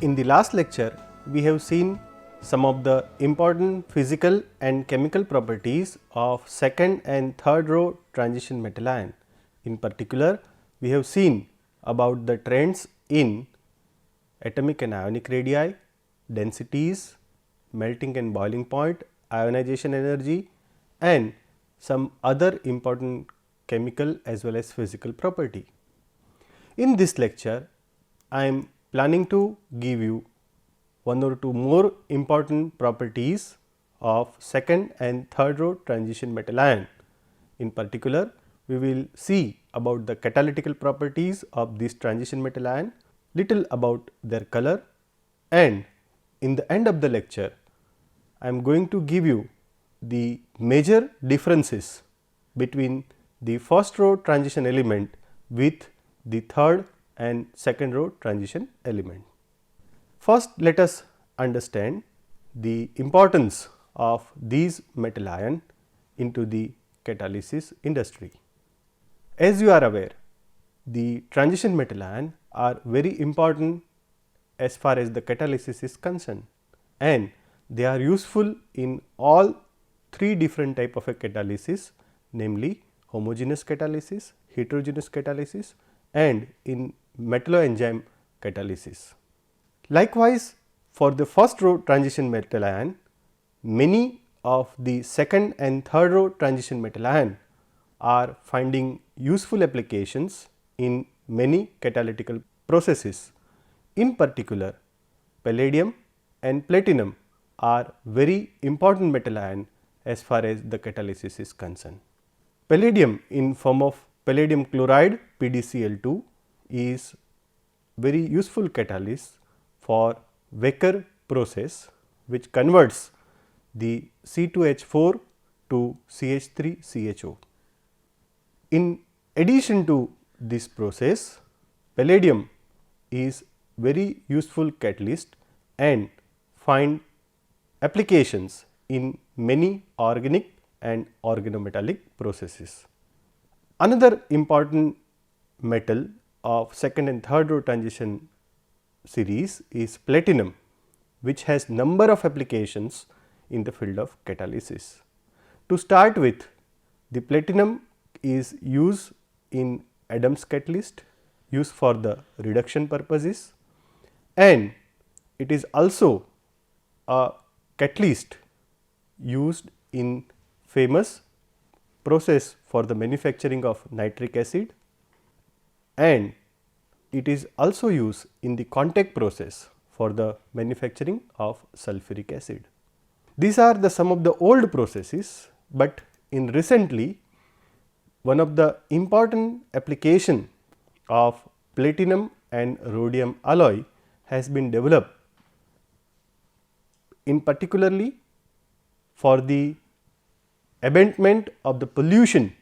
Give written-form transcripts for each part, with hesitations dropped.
In the last lecture, we have seen some of the important physical and chemical properties of second and third row transition metal ion. In particular, we have seen about the trends in atomic and ionic radii, densities, melting and boiling point, ionization energy and some other important chemical as well as physical property. In this lecture, I am planning to give you one or two more important properties of second and third row transition metal ion. In particular, we will see about the catalytical properties of this transition metal ion, little about their color, and in the end of the lecture, I am going to give you the major differences between the first row transition element with the third and second row transition element. First, let us understand the importance of these metal ion into the catalysis industry. As you are aware, the transition metal ion are very important as far as the catalysis is concerned, and they are useful in all three different type of a catalysis, namely homogeneous catalysis, heterogeneous catalysis and in metalloenzyme catalysis. Likewise, for the first row transition metal ion, many of the second and third row transition metal ion are finding useful applications in many catalytical processes. In particular, palladium and platinum are very important metal ion as far as the catalysis is concerned. Palladium in form of palladium chloride PdCl2 is very useful catalyst for Wecker process, which converts the C2H4 to CH3CHO. In addition to this process, palladium is very useful catalyst and find applications in many organic and organometallic processes. Another important metal of second and third row transition series is platinum, which has number of applications in the field of catalysis. To start with, the platinum is used in Adams catalyst, used for the reduction purposes, and it is also a catalyst used in famous process for the manufacturing of nitric acid, and it is also used in the contact process for the manufacturing of sulfuric acid. These are the some of the old processes, but in recently one of the important application of platinum and rhodium alloy has been developed, in particularly for the abatement of the pollution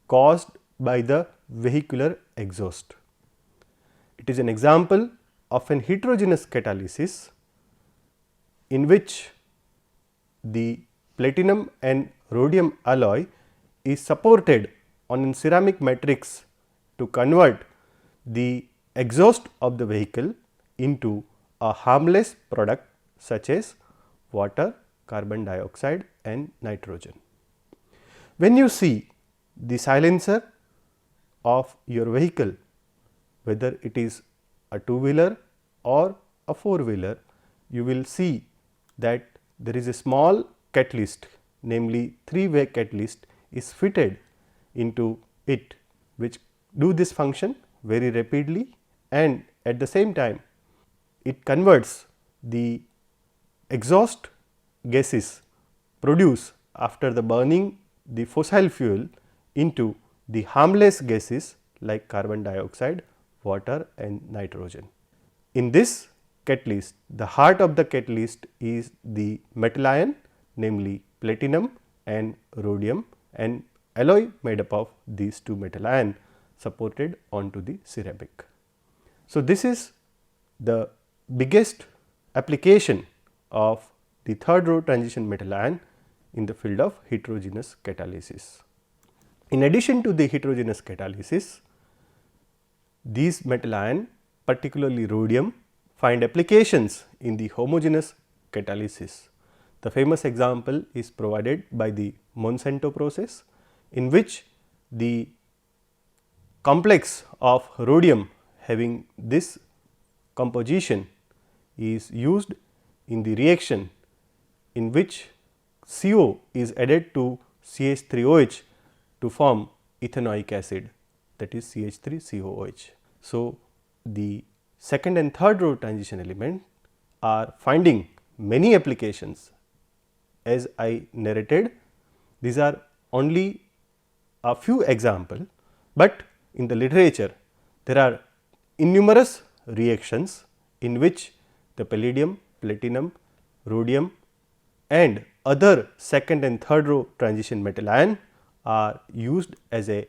caused by the vehicular exhaust. It is an example of an heterogeneous catalysis in which the platinum and rhodium alloy is supported on a ceramic matrix to convert the exhaust of the vehicle into a harmless product such as water, carbon dioxide and nitrogen. When you see the silencer of your vehicle, whether it is a two-wheeler or a four-wheeler, you will see that there is a small catalyst, namely three-way catalyst is fitted into it, which do this function very rapidly, and at the same time it converts the exhaust gases produced after the burning the fossil fuel into the harmless gases like carbon dioxide, water and nitrogen. In this catalyst, the heart of the catalyst is the metal ion, namely platinum and rhodium, and alloy made up of these two metal ion supported onto the ceramic. So, this is the biggest application of the third row transition metal ion in the field of heterogeneous catalysis. In addition to the heterogeneous catalysis, these metal ion, particularly rhodium, find applications in the homogeneous catalysis. The famous example is provided by the Monsanto process, in which the complex of rhodium having this composition is used in the reaction in which CO is added to CH3OH to form ethanoic acid, that is CH3COOH. So, the second and third row transition element are finding many applications. As I narrated, these are only a few examples, but in the literature there are innumerous reactions in which the palladium, platinum, rhodium and other second and third row transition metal ion are used as a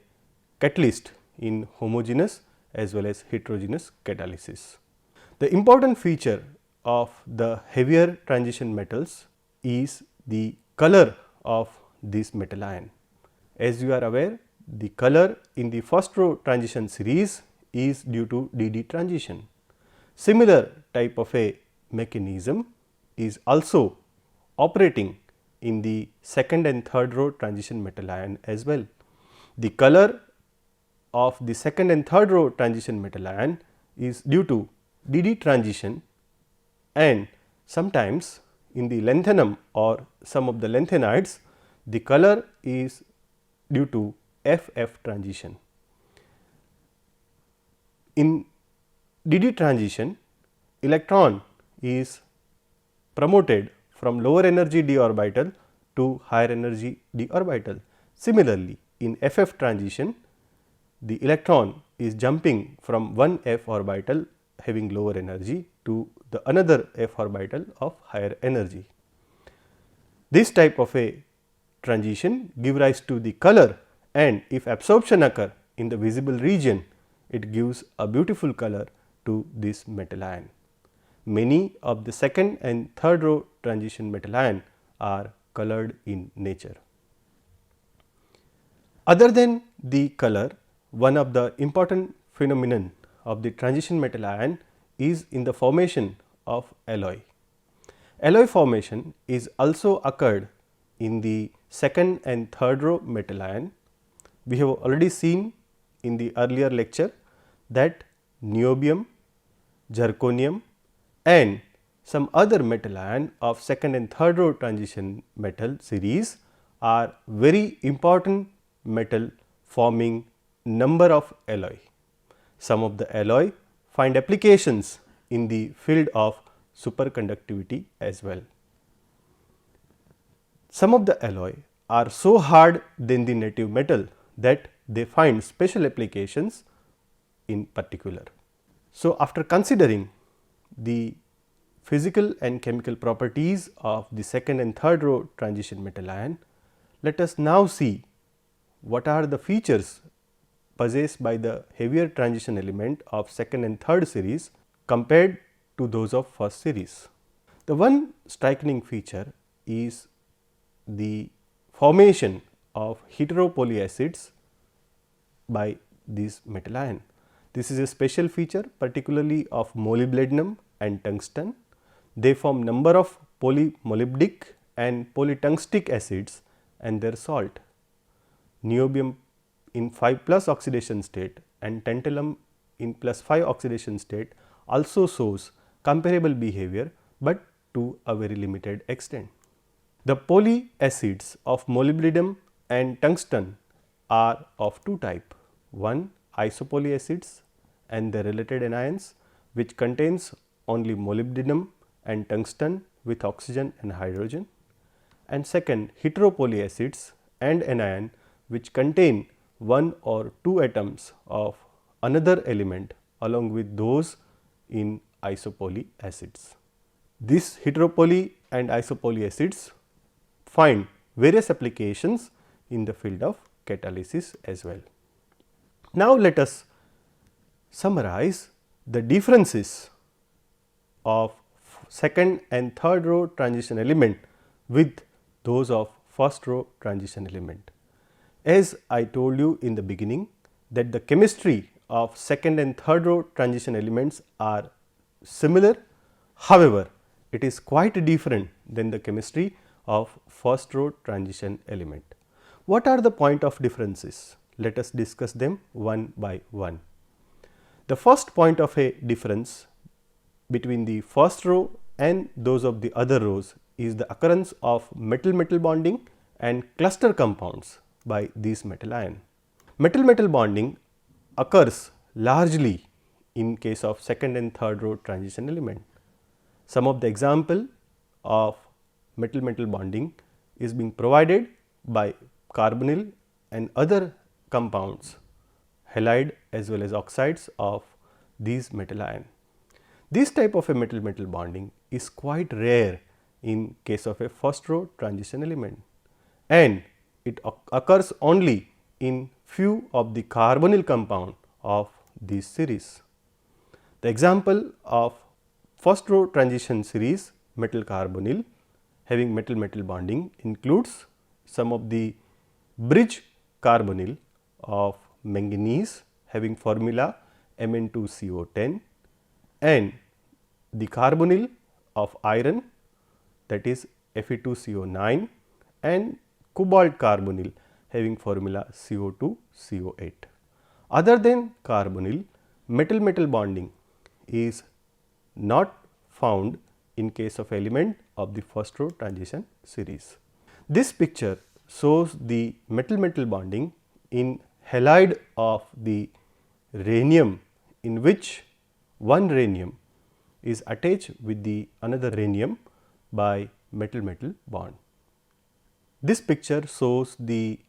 catalyst in homogeneous as well as heterogeneous catalysis. The important feature of the heavier transition metals is the color of this metal ion. As you are aware, the color in the first row transition series is due to DD transition. Similar type of a mechanism is also operating in the second and third row transition metal ion as well. The color of the second and third row transition metal ion is due to DD transition, and sometimes in the lanthanum or some of the lanthanides the color is due to FF transition. In DD transition, electron is promoted from lower energy d orbital to higher energy d orbital. Similarly, in FF transition, the electron is jumping from one f orbital having lower energy to the another f orbital of higher energy. This type of a transition give rise to the color, and if absorption occur in the visible region, it gives a beautiful color to this metal ion. Many of the second and third row transition metal ion are colored in nature. Other than the color, one of the important phenomenon of the transition metal ion is in the formation of alloy. Alloy formation is also occurred in the second and third row metal ion. We have already seen in the earlier lecture that niobium, zirconium and some other metal ion of second and third row transition metal series are very important metal forming number of alloy. Some of the alloy find applications in the field of superconductivity as well. Some of the alloy are so hard than the native metal that they find special applications in particular. So, after considering the physical and chemical properties of the second and third row transition metal ion, let us now see what are the features possessed by the heavier transition element of second and third series compared to those of first series. The one striking feature is the formation of heteropolyacids by this metal ion. This is a special feature particularly of molybdenum and tungsten. They form number of polymolybdic and polytungstic acids and their salt. Niobium in 5 plus oxidation state and tantalum in plus 5 oxidation state also shows comparable behavior, but to a very limited extent. The polyacids of molybdenum and tungsten are of two types. One, isopolyacids and the related anions, which contains only molybdenum and tungsten with oxygen and hydrogen, and second, heteropolyacids and anion which contain one or two atoms of another element along with those in isopolyacids. These heteropoly and isopolyacids find various applications in the field of catalysis as well. Now, let us summarize the differences of second and third row transition element with those of first row transition element. As I told you in the beginning that the chemistry of second and third row transition elements are similar, however, it is quite different than the chemistry of first row transition element. What are the point of differences? Let us discuss them one by one. The first point of a difference between the first row and those of the other rows is the occurrence of metal-metal bonding and cluster compounds by these metal ion. Metal-metal bonding occurs largely in case of second and third row transition element. Some of the example of metal-metal bonding is being provided by carbonyl and other compounds, halide as well as oxides of these metal ion. This type of a metal-metal bonding is quite rare in case of a first row transition element, and it occurs only in few of the carbonyl compound of this series. The example of first row transition series metal carbonyl having metal-metal bonding includes some of the bridge carbonyl of manganese having formula Mn2CO10 and the carbonyl of iron, that is Fe2CO9, and cobalt carbonyl having formula CO2CO8. Other than carbonyl, metal-metal bonding is not found in case of element of the first row transition series. This picture shows the metal-metal bonding in halide of the rhenium, in which one rhenium is attached with the another rhenium by metal-metal bond. This picture shows the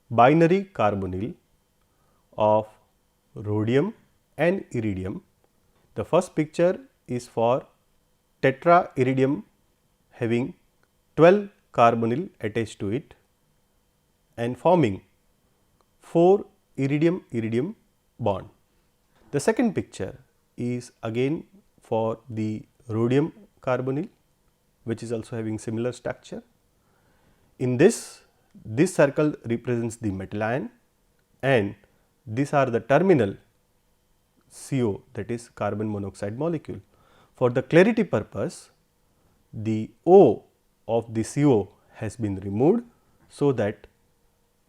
binary carbonyl of rhodium and iridium. The first picture is for tetrairidium having 12 carbonyl attached to it and forming 4 iridium-iridium bond. The second picture is again for the rhodium carbonyl, which is also having similar structure. In this circle represents the metal ion and these are the terminal CO, that is carbon monoxide molecule. For the clarity purpose, the O of the CO has been removed so that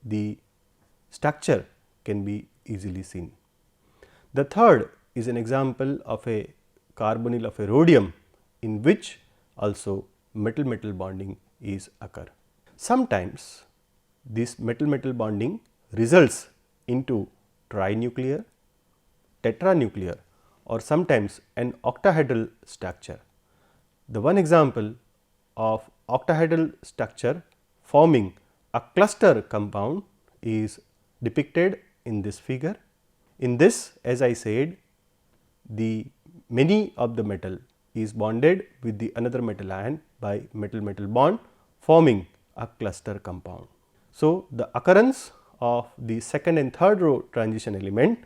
the structure can be easily seen. The third is an example of a carbonyl of a rhodium, in which also metal-metal bonding is occur. Sometimes this metal-metal bonding results into trinuclear, tetranuclear, or sometimes an octahedral structure. The one example of octahedral structure forming a cluster compound is depicted in this figure. In this, as I said, the many of the metal is bonded with the another metal ion by metal-metal bond, forming a cluster compound. So, the occurrence of the second and third row transition element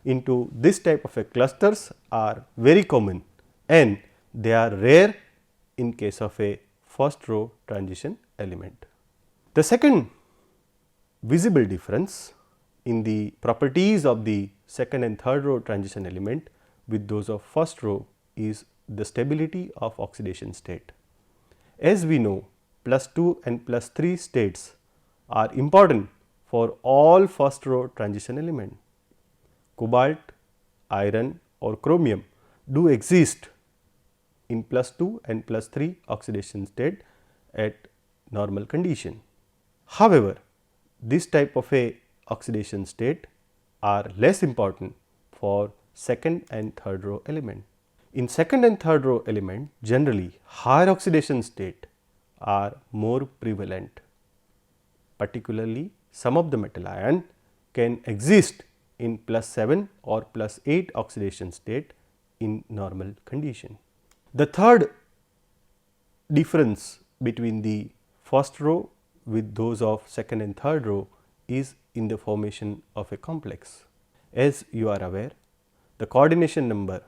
into this type of a clusters are very common and they are rare in case of a first row transition element. The second visible difference in the properties of the second and third row transition element with those of first row is the stability of oxidation state. As we know, +2 and +3 states are important for all first row transition element. Cobalt, iron or chromium do exist in +2 and +3 oxidation state at normal condition. However, this type of a oxidation state are less important for second and third row element. In second and third row element, generally higher oxidation state are more prevalent. Particularly, some of the metal ion can exist in +7 or +8 oxidation state in normal condition. The third difference between the first row with those of second and third row is in the formation of a complex. As you are aware, the coordination number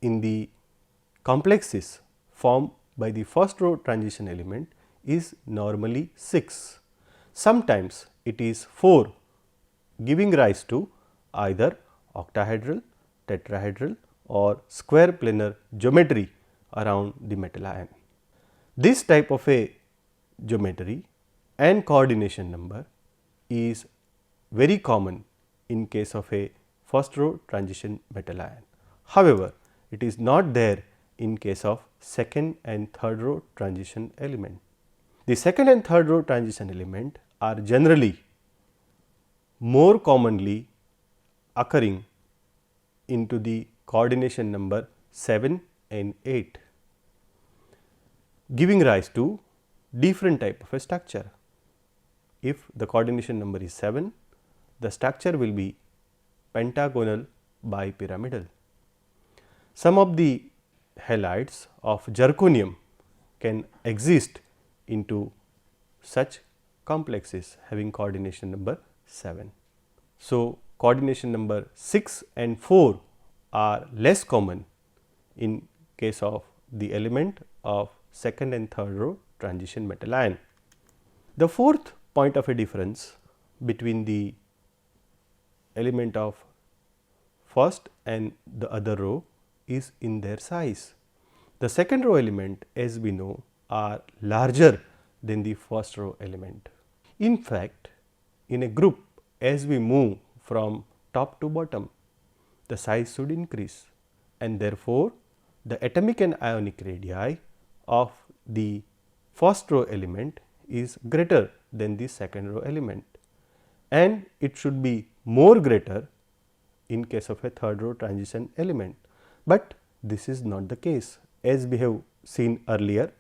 in the complexes formed by the first row transition element is normally 6. Sometimes it is 4, giving rise to either octahedral, tetrahedral or square planar geometry around the metal ion. This type of a geometry and coordination number is very common in case of a first row transition metal ion. However, it is not there in case of second and third row transition element. The second and third row transition element are generally more commonly occurring into the coordination number 7 and 8, giving rise to different type of a structure. If the coordination number is 7, the structure will be pentagonal bipyramidal. Some of the halides of zirconium can exist into such complexes having coordination number 7. So, coordination number 6 and 4 are less common in case of the element of second and third row transition metal ion. The fourth point of a difference between the element of first and the other row is in their size. The second row element, as we know, are larger than the first row element. In fact, in a group, as we move from top to bottom, the size should increase, and therefore, the atomic and ionic radii of the first row element is greater than the second row element, and it should be more greater in case of a third row transition element, but this is not the case. As we have seen earlier,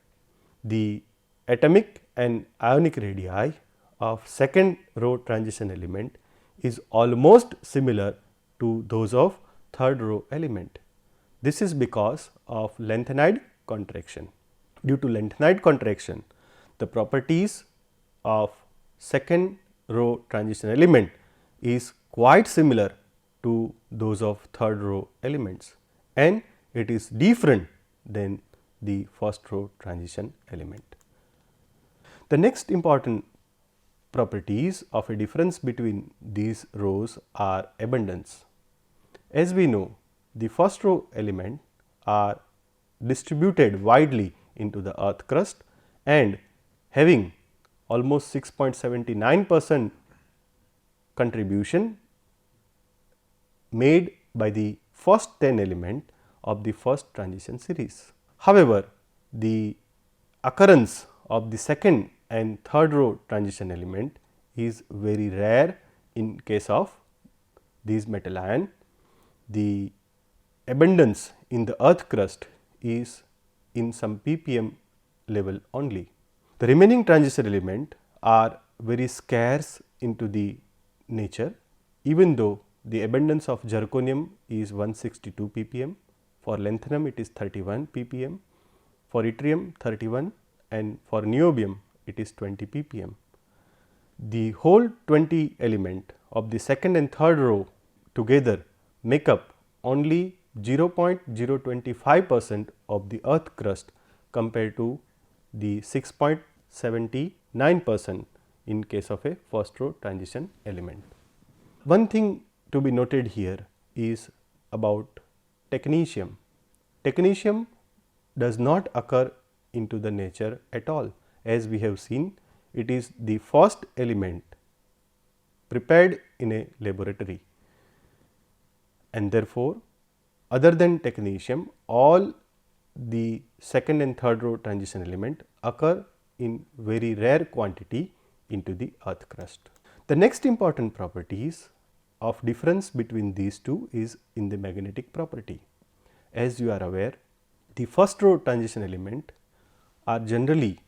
the atomic and ionic radii of second row transition element is almost similar to those of third row element. This is because of lengthened contraction. Due to lengthened contraction, the properties of second row transition element is quite similar to those of third row elements, and it is different than the first row transition element. The next important properties of a difference between these rows are abundance. As we know, the first row element are distributed widely into the earth crust and having almost 6.79% contribution made by the first 10 element of the first transition series. However, the occurrence of the second and third row transition element is very rare in case of these metal ion. The abundance in the earth crust is in some ppm level only. The remaining transition element are very scarce into the nature, even though the abundance of zirconium is 162 ppm, for lanthanum it is 31 ppm, for yttrium 31, and for niobium it is 20 ppm. The whole 20 element of the second and third row together make up only 0.025% of the earth crust compared to the 6.79% in case of a first row transition element. One thing to be noted here is about technetium. Technetium does not occur into the nature at all. As we have seen, it is the first element prepared in a laboratory, and therefore, other than technetium, all the second and third row transition element occur in very rare quantity into the earth crust. The next important properties of difference between these two is in the magnetic property. As you are aware, the first row transition element are generally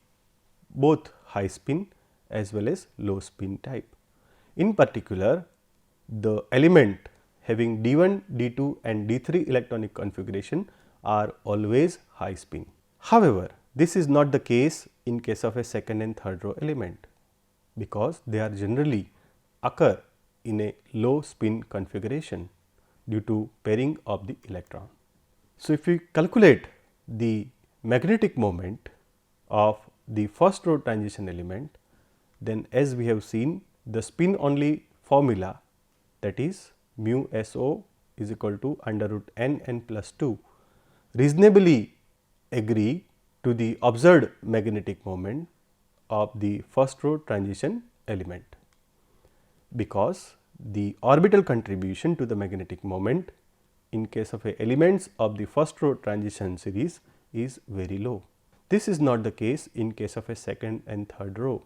both high spin as well as low spin type. In particular, the element having D1, D2 and D3 electronic configuration are always high spin. However, this is not the case in case of a second and third row element, because they are generally occur in a low spin configuration due to pairing of the electron. So, if we calculate the magnetic moment of the first row transition element, then as we have seen, the spin only formula, that is mu SO is equal to under root n plus 2 reasonably agree to the observed magnetic moment of the first row transition element, because the orbital contribution to the magnetic moment in case of elements of the first row transition series is very low. This is not the case in case of a second and third row,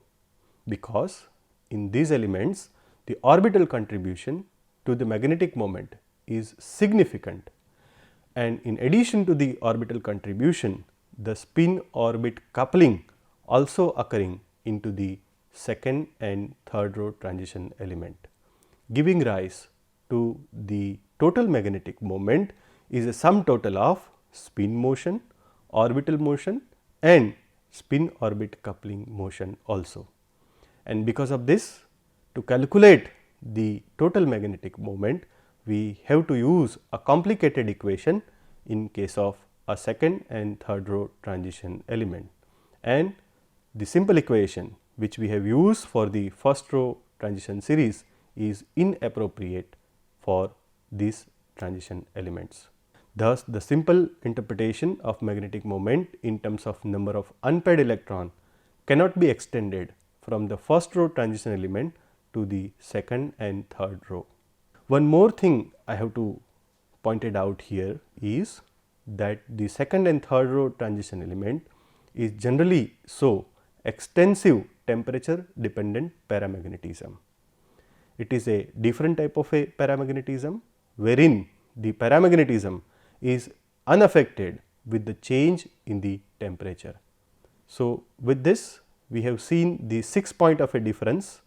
because in these elements the orbital contribution to the magnetic moment is significant, and in addition to the orbital contribution, the spin orbit coupling also occurring into the second and third row transition element, giving rise to the total magnetic moment is a sum total of spin motion, orbital motion and spin orbit coupling motion also. And because of this, to calculate the total magnetic moment, we have to use a complicated equation in case of a second and third row transition element, and the simple equation which we have used for the first row transition series is inappropriate for these transition elements. Thus, the simple interpretation of magnetic moment in terms of number of unpaired electron cannot be extended from the first row transition element to the second and third row. One more thing I have to point it out here is that the second and third row transition element is generally show extensive temperature dependent paramagnetism. It is a different type of a paramagnetism wherein the paramagnetism is unaffected with the change in the temperature. So, with this we have seen the 6 point of a difference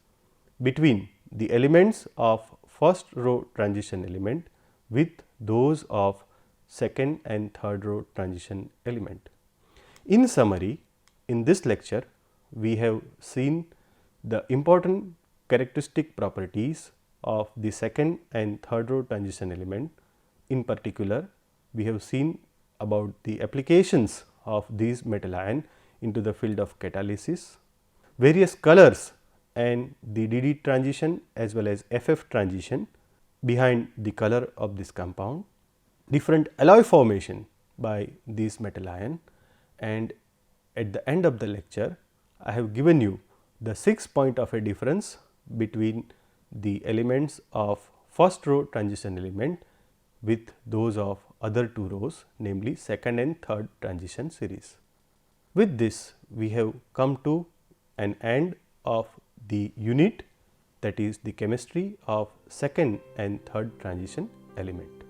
between the elements of first row transition element with those of second and third row transition element. In summary, in this lecture we have seen the important characteristic properties of the second and third row transition element. In particular, we have seen about the applications of these metal ion into the field of catalysis, various colors and the DD transition as well as FF transition behind the color of this compound, different alloy formation by these metal ion, and at the end of the lecture I have given you the 6 point of a difference between the elements of first row transition element with those of other two rows, namely second and third transition series. With this, we have come to an end of the unit, that is the chemistry of second and third transition element.